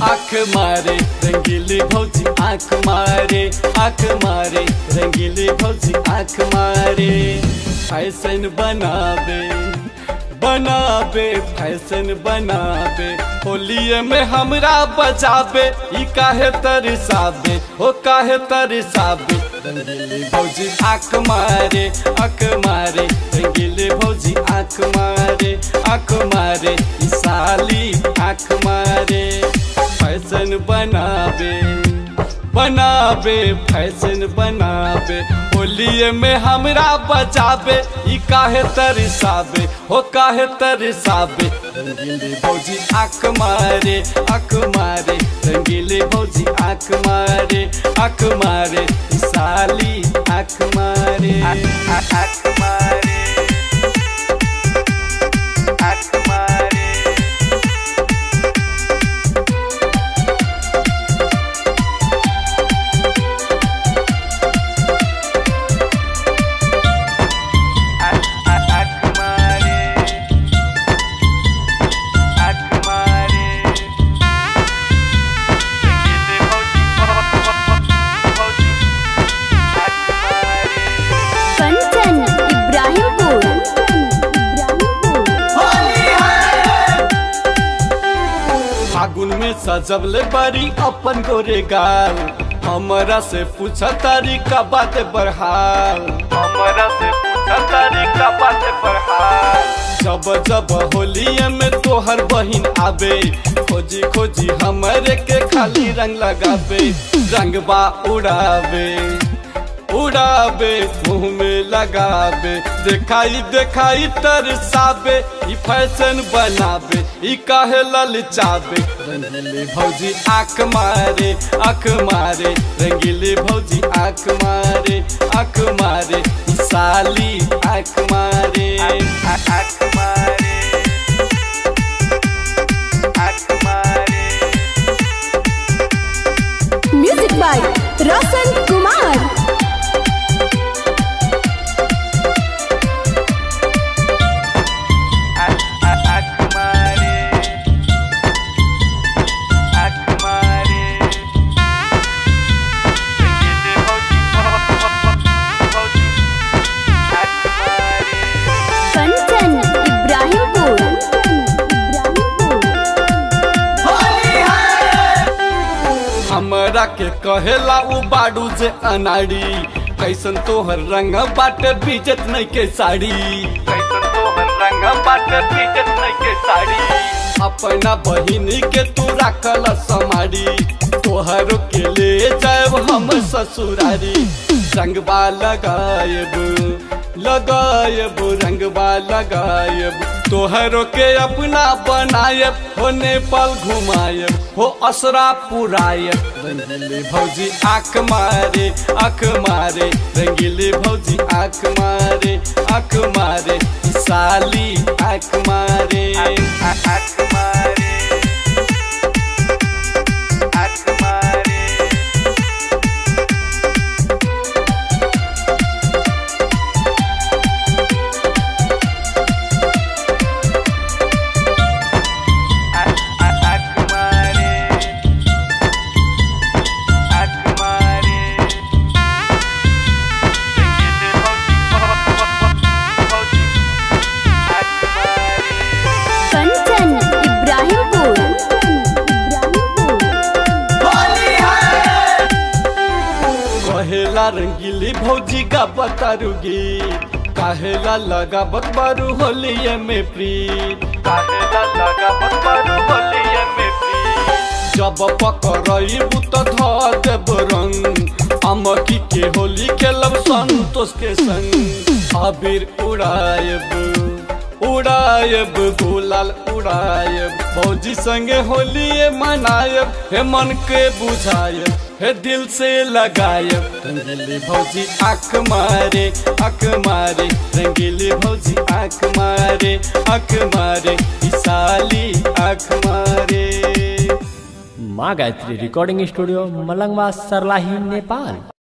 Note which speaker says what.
Speaker 1: आँख मारे रंगीली भौजी आँख मारे, आँख मारे रंगीली भौजी आँख मारे। फैशन बनावे बनावे फैशन बनावे, होलिये में हमरा बजावे, ई काहे तरसावे हो काहे तरसावे। रंगीली भौजी आँख मारे, आँख मारे रंगीली भौजी आँख मारे, आँख मारे ई साली आँख मारे। फैशन बनावे बनावे फैशन बनावे, होलिये में हमरा बजावे, ई काहे तरसावे हो काहे तरसावे। रंगीली भौजी आँख मारे, आँख मारे रंगीली भौजी आँख मारे, आँख मारे ई साली आँख मारे, आँख मारे, आँख मारे। फागुन में सजबले बारी अपन गोरे गाल, हमरा से पूछा तारी का बात बरहाल, हमरा से पूछा तारी का बात बरहाल। जब जब होलिये में तोहर बहिन आवे, खोजी खोजी हमरे के खाली रंग लगावे, रंगबा उड़ावे उड़ावे मुँह में लगावे, देखाई देखाई तरसावे, ई फैशन बनावे, ई काहे ललचावे। रंगीली भौजी आँख मारे, आँख मारे रंगीली भौजी आँख मारे, आँख मारे ई साली आँख मारे, आँख मारे, आँख मारे।
Speaker 2: Music by Roshan Kumar.
Speaker 1: हमरा के कहेला उ बाडू जे अनाड़ी, कैसन तोहर रंग बाटे बीजत नहीं के साड़ी, कैसन तोहर रंग बाटे बीजत नहीं के साड़ी। अपना बहिनी के तू राखल समाड़ी, तोहर के ले जाएब हम ससुरारी। रंगबा लगाएब लगाएब रंगबा लगाएब, तोहरो के अपना बनाएब, हो नेपाल घुमाएब, हो असरा पुराएब। रंगीली भौजी आँख मारे, आँख मारे रंगीली भौजी आँख मारे, आँख मारे ई साली आँख मारे, आँख मारे, आँख मारे। कहेला रंगीली भौजी का बतारूगी, काहेला लगा बतबारू होलिये में प्रीत, काहेला लगा बतबारू होलिये में प्रीत। जब पकड़ाईबू तो ध देब रंग, अमकी के होली खेलब संतोष के संग। अबीर उड़ाएब उड़ाएब गुलाल उड़ाएब, भौजी संगे होलिये मनाएब, हे मन के बुझाएब, हे दिल से लगाएब। रंगीली भौजी आँख मारे, आँख मारे रंगीली भौजी आँख मारे, आँख मारे ई साली आँख मारे।
Speaker 3: माँ गायत्री रिकॉर्डिंग स्टूडियो मलंगवा, सर्लाही, नेपाल।